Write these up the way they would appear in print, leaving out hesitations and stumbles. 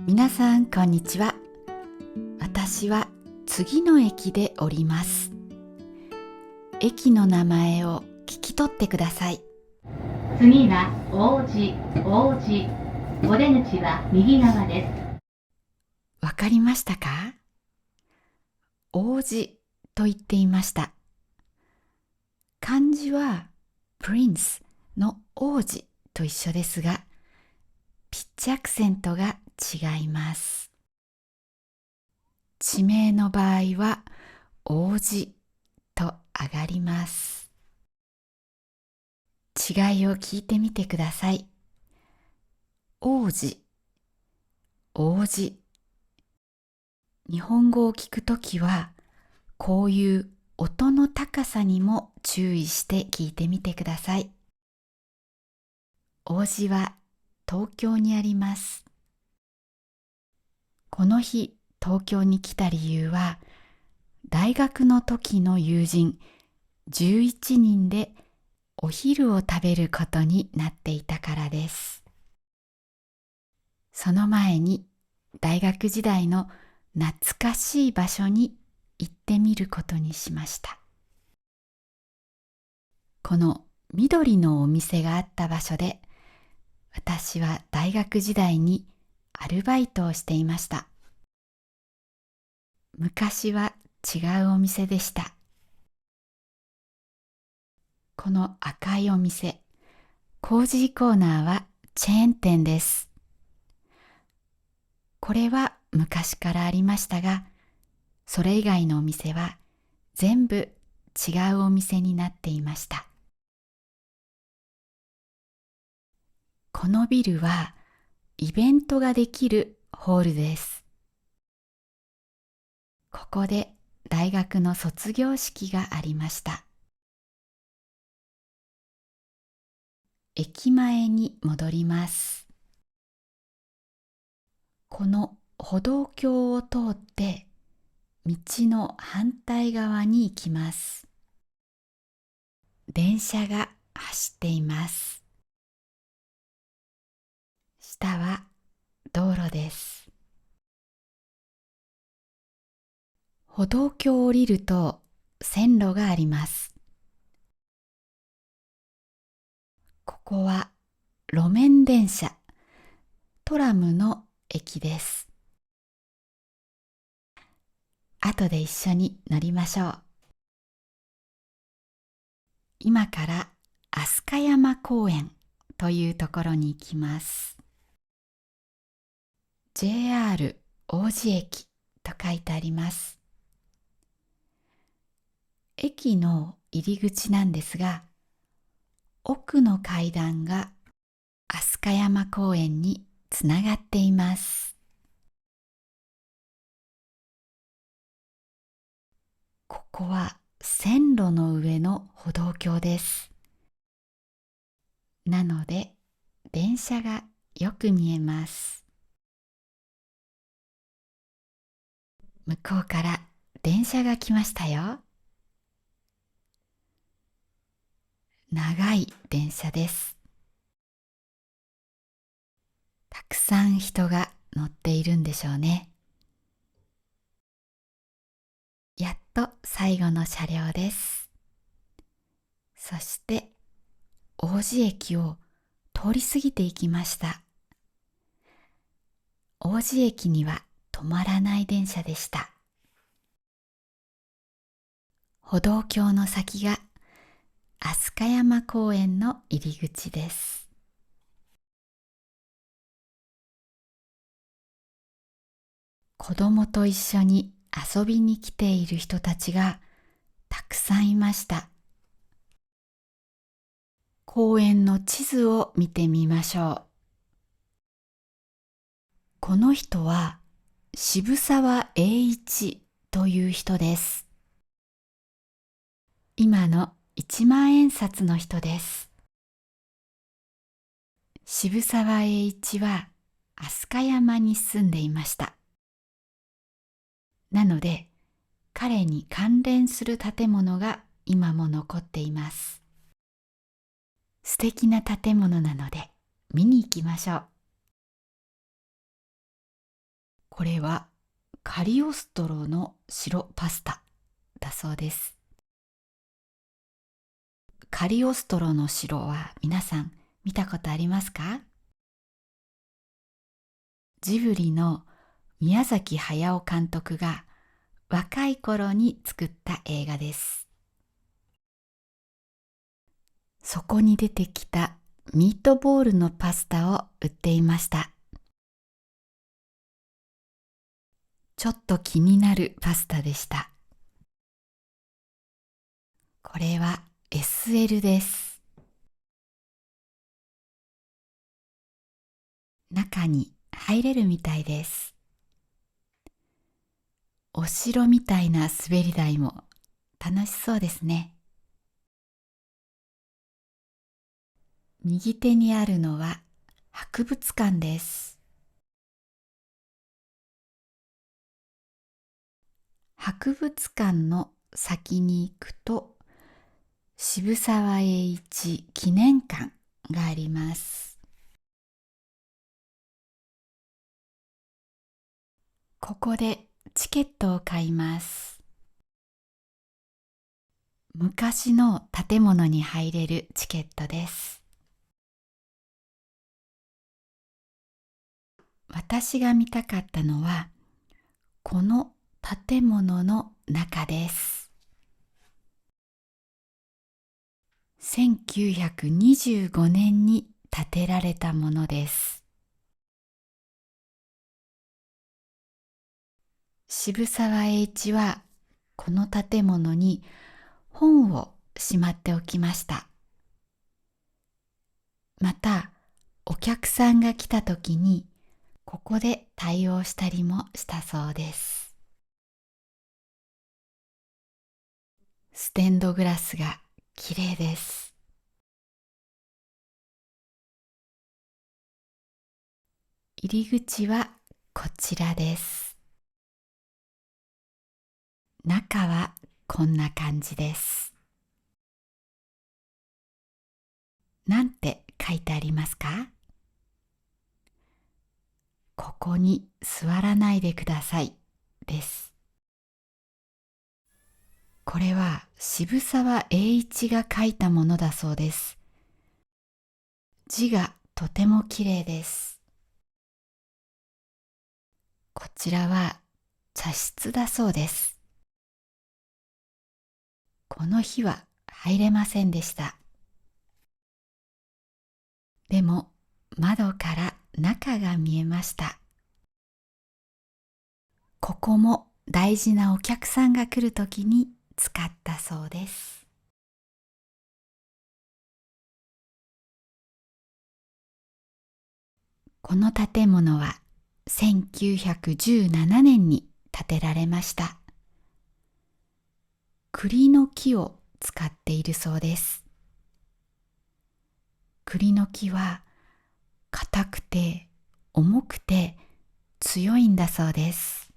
皆さんこんにちは。私は次の駅で降ります。駅の名前を聞き取ってください。次は王子。お出口は右側です。わかりましたか？王子と言っていました。漢字は Prince の王子と一緒ですが、ピッチアクセントが違います。地名の場合は王子と上がります。違いを聞いてみてください。王子、王子。日本語を聞くときは、こういう音の高さにも注意して聞いてみてください。王子は東京にあります。この日、東京に来た理由は、大学の時の友人11人でお昼を食べることになっていたからです。その前に大学時代の懐かしい場所に行ってみることにしました。この緑のお店があった場所で、私は大学時代にアルバイトをしていました。昔は違うお店でした。この赤いお店、コージーコーナーはチェーン店です。これは昔からありましたが、それ以外のお店は全部違うお店になっていました。このビルはイベントができるホールです。ここで大学の卒業式がありました。駅前に戻ります。この歩道橋を通って道の反対側に行きます。電車が走っています。下は道路です。歩道橋を降りると線路があります。ここは路面電車、トラムの駅です。後で一緒に乗りましょう。今から飛鳥山公園というところに行きます。JR 王子駅と書いてあります。駅の入り口なんですが、奥の階段が飛鳥山公園につながっています。ここは線路の上の歩道橋です。なので、電車がよく見えます。向こうから電車が来ましたよ。長い電車です。たくさん人が乗っているんでしょうね。やっと最後の車両です。そして王子駅を通り過ぎていきました。王子駅には止まらない電車でした。歩道橋の先が飛鳥山公園の入り口です。子供と一緒に遊びに来ている人たちがたくさんいました。公園の地図を見てみましょう。この人は渋沢栄一という人です。今の1万円札の人です。渋沢栄一は飛鳥山に住んでいました。なので、彼に関連する建物が今も残っています。素敵な建物なので見に行きましょう。これはカリオストロの白パスタだそうです。カリオストロの城は皆さん見たことありますか？ジブリの宮崎駿監督が若い頃に作った映画です。そこに出てきたミートボールのパスタを売っていました。ちょっと気になるパスタでした。これは SL です。中に入れるみたいです。お城みたいな滑り台も楽しそうですね。右手にあるのは博物館です。博物館の先に行くと渋沢栄一記念館があります。ここでチケットを買います。昔の建物に入れるチケットです。私が見たかったのはこの建物の中です。1925年に建てられたものです。渋沢栄一はこの建物に本をしまっておきました。また、お客さんが来た時にここで対応したりもしたそうです。ステンドグラスが綺麗です。入り口はこちらです。中はこんな感じです。なんて書いてありますか？ここに座らないでくださいです。これは渋沢栄一が書いたものだそうです。字がとても綺麗です。こちらは茶室だそうです。この日は入れませんでした。でも窓から中が見えました。ここも大事なお客さんが来るときに使ったそうです。この建物は1917年に建てられました。栗の木を使っているそうです。栗の木は硬くて重くて強いんだそうです。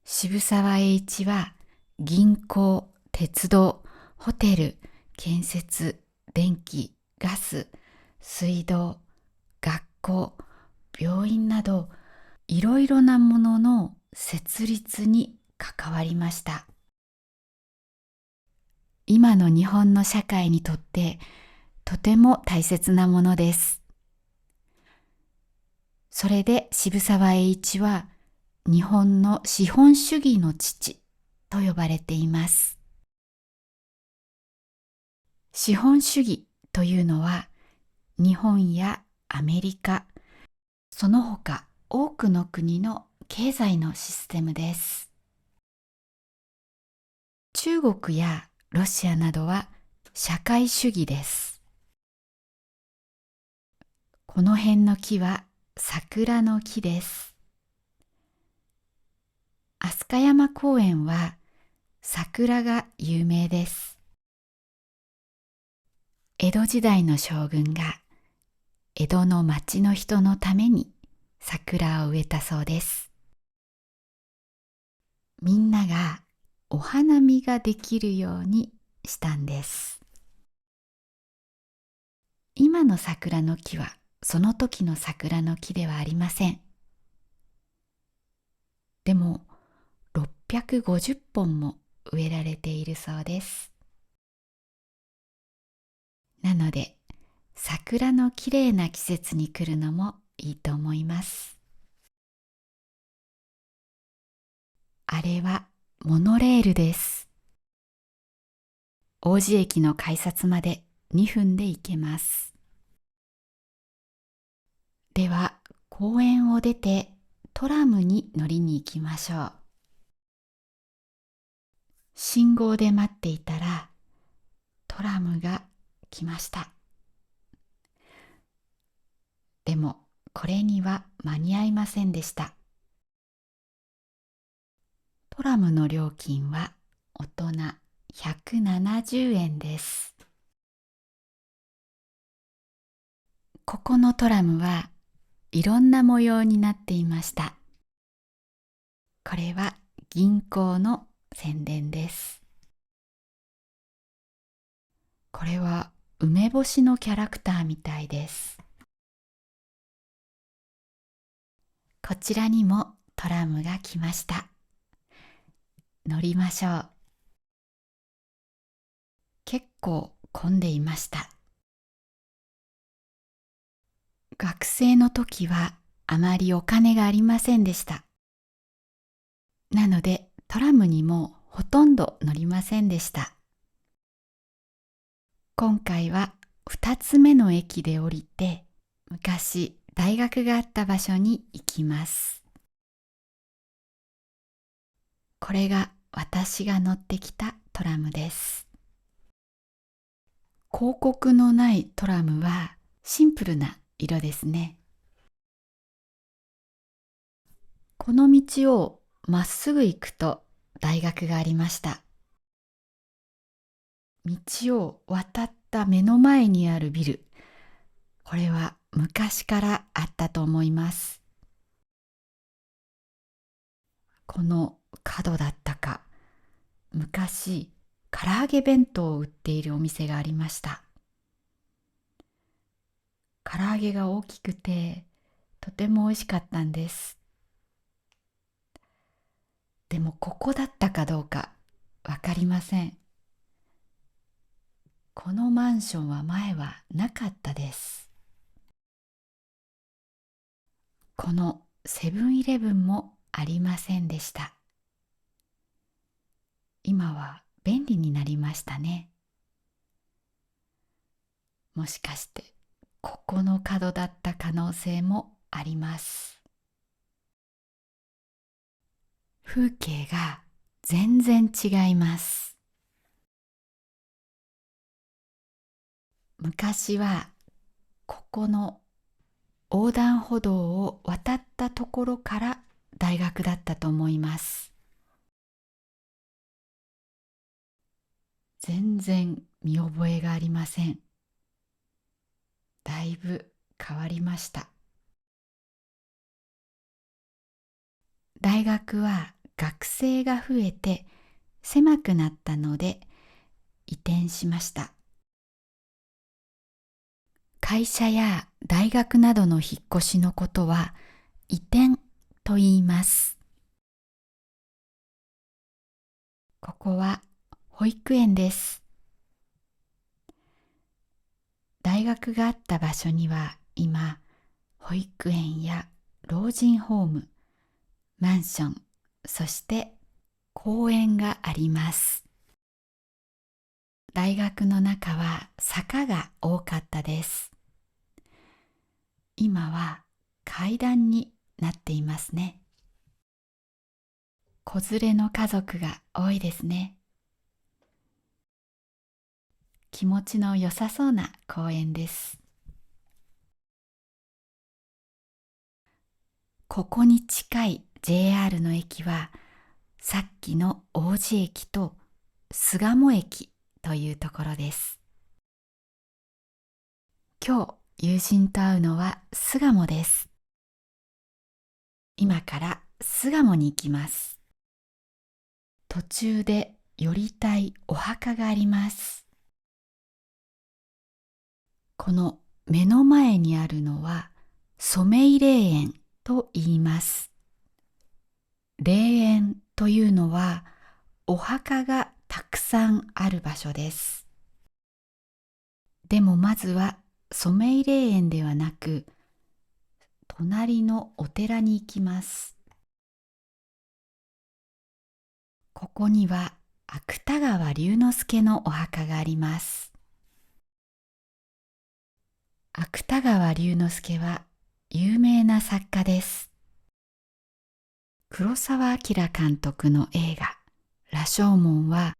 渋沢栄一は銀行、鉄道、ホテル、建設、電気、ガス、水道、学校、病院などいろいろなものの設立に関わりました。今の日本の社会にとってとても大切なものです。それで渋沢栄一は日本の資本主義の父と呼ばれています。資本主義というのは日本やアメリカ、その他多くの国の経済のシステムです。中国やロシアなどは社会主義です。この辺の木は桜の木です。飛鳥山公園は桜が有名です。江戸時代の将軍が江戸の町の人のために桜を植えたそうです。みんながお花見ができるようにしたんです。今の桜の木はその時の桜の木ではありません。でも650本も植えられているそうです。なので桜のきれいな季節に来るのもいいと思います。あれはモノレールです。王子駅の改札まで2分で行けます。では公園を出てトラムに乗りに行きましょう。信号で待っていたらトラムが来ました。でもこれには間に合いませんでした。トラムの料金は大人170円です。ここのトラムはいろんな模様になっていました。これは銀行の宣伝です。これは梅干しのキャラクターみたいです。こちらにもトラムが来ました。乗りましょう。結構混んでいました。学生の時はあまりお金がありませんでした。なのでトラムにもほとんど乗りませんでした。今回は2つ目の駅で降りて、昔大学があった場所に行きます。これが私が乗ってきたトラムです。広告のないトラムはシンプルな色ですね。この道をまっすぐ行くと大学がありました。道を渡った目の前にあるビル、これは昔からあったと思います。この角だったか、昔唐揚げ弁当を売っているお店がありました。唐揚げが大きくてとても美味しかったんです。でもここだったかどうかわかりません。このマンションは前はなかったです。このセブンイレブンもありませんでした。今は便利になりましたね。もしかしてここの角だった可能性もあります。風景が全然違います。昔はここの横断歩道を渡ったところから大学だったと思います。全然見覚えがありません。だいぶ変わりました。大学は学生が増えて狭くなったので移転しました。会社や大学などの引っ越しのことは移転と言います。ここは保育園です。大学があった場所には今保育園や老人ホーム、マンション、そして公園があります。大学の中は坂が多かったです。今は階段になっていますね。子連れの家族が多いですね。気持ちの良さそうな公園です。ここに近い JR の駅はさっきの王子駅と巣鴨駅というところです。今日友人と会うのは巣鴨です。今から巣鴨に行きます。途中で寄りたいお墓があります。この目の前にあるのはソメイ霊園と言います。霊園というのはお墓がたくさんある場所です。でもまずはソメイ霊園ではなく、隣のお寺に行きます。ここには芥川龍之介のお墓があります。芥川龍之介は有名な作家です。黒澤明監督の映画羅生門は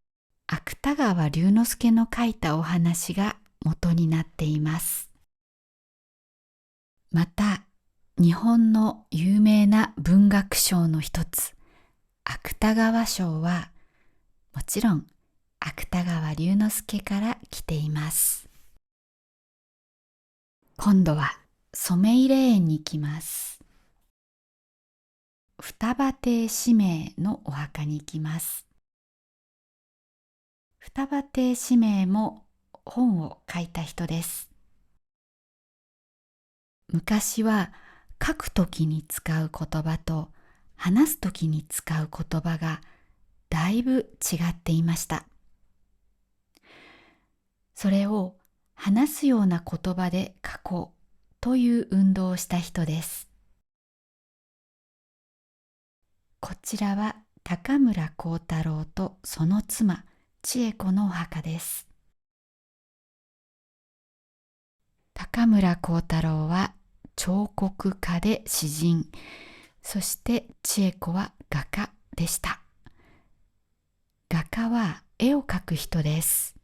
芥川龍之介の書いたお話が元になっています。また、日本の有名な文学賞の一つ、芥川賞はもちろん芥川龍之介から来ています。今度はソメイ霊園に行きます。双葉亭四明のお墓に行きます。双葉亭四明も本を書いた人です。昔は書くときに使う言葉と話すときに使う言葉がだいぶ違っていました。それを話すような言葉で書こうという運動をした人です。こちらは高村光太郎とその妻千恵子のお墓です。高村光太郎は彫刻家で詩人、そして千恵子は画家でした。画家は絵を描く人です。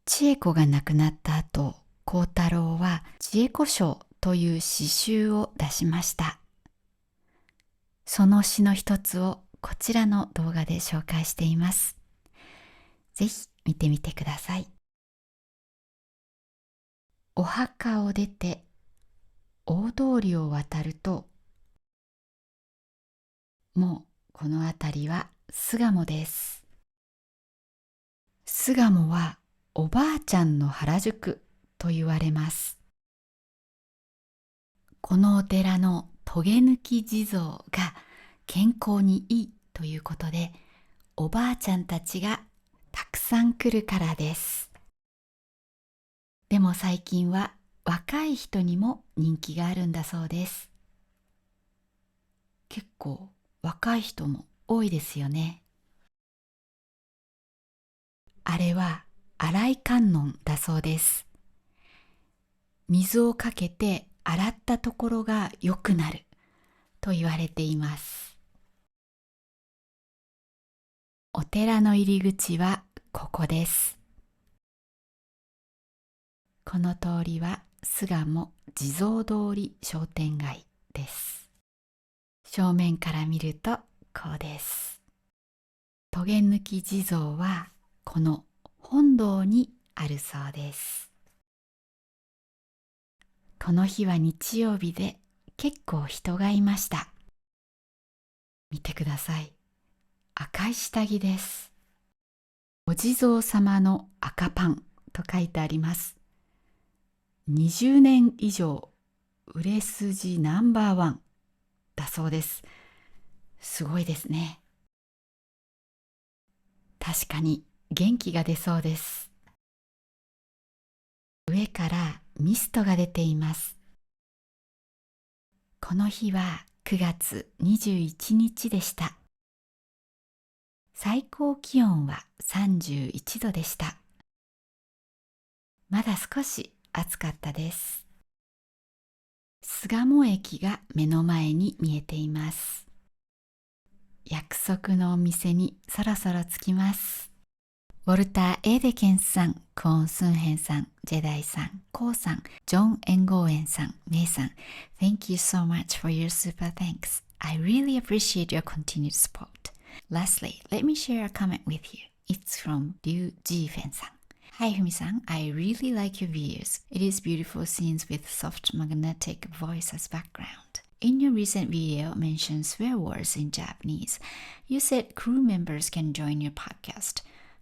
千恵子が亡くなった後、光太郎は千恵子賞という詩集を出しました。その詩の一つをこちらの動画で紹介しています。ぜひ見てみてください。お墓を出て大通りを渡ると、もうこの辺りは巣鴨です。巣鴨はおばあちゃんの原宿と言われます。このお寺のトゲ抜き地蔵が健康にいいということで、おばあちゃんたちがたくさん来るからです。でも最近は若い人にも人気があるんだそうです。結構若い人も多いですよね。あれは洗い観音だそうです。水をかけて洗ったところが良くなると言われています。お寺の入り口はここです。この通りは巣鴨地蔵通り商店街です。正面から見るとこうです。トゲ抜き地蔵はこの本堂にあるそうです。この日は日曜日で結構人がいました。見てください。赤い下着です。お地蔵様の赤パンと書いてあります。20年以上売れ筋ナンバーワンだそうです。すごいですね。確かに元気が出そうです。上からミストが出ています。この日は9月21日でした。最高気温は31度でした。まだ少し暑かったです。巣鴨駅が目の前に見えています。約束のお店にそろそろ着きます。ウォルター・エーデケンスさん、クオン・スンヘンさん、ジェダイさん、コウさん、ジョン・エンゴーエンさん、メイさん、Thank you so much for your super thanks. I really appreciate your continued support. Lastly, let me share a comment with you. It's from Liu Jifen-san. Hi Fumi-san, I really like your videos. It is beautiful scenes with soft magnetic voice as background. In your recent video mentioned swear words in Japanese, you said crew members can join your podcast.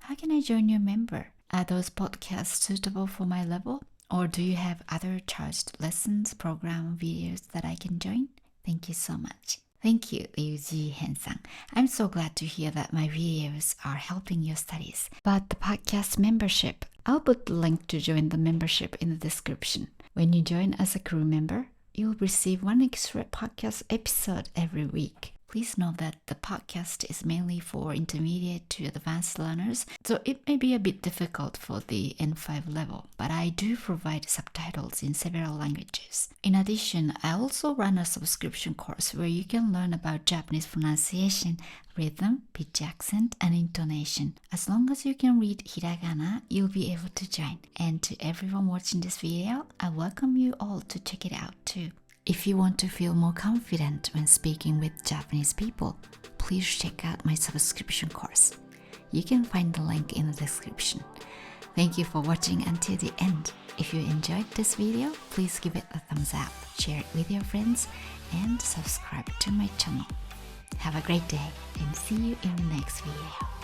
How can I join your member? Are those podcasts suitable for my level? Or do you have other charged lessons, program videos that I can join? Thank you so much. Thank you, Liu Ji-hen-san. I'm so glad to hear that my videos are helping your studies. But the podcast membership, I'll put the link to join the membership in the description. When you join as a crew member, you'll receive one extra podcast episode every week. Please know that the podcast is mainly for intermediate to advanced learners, so it may be a bit difficult for the N5 level, but I do provide subtitles in several languages. In addition, I also run a subscription course where you can learn about Japanese pronunciation, rhythm, pitch accent, and intonation. As long as you can read hiragana, you'll be able to join. And to everyone watching this video, I welcome you all to check it out too. If you want to feel more confident when speaking with Japanese people, please check out my subscription course. You can find the link in the description. Thank you for watching until the end. If you enjoyed this video, please give it a thumbs up, share it with your friends, and subscribe to my channel. Have a great day and see you in the next video.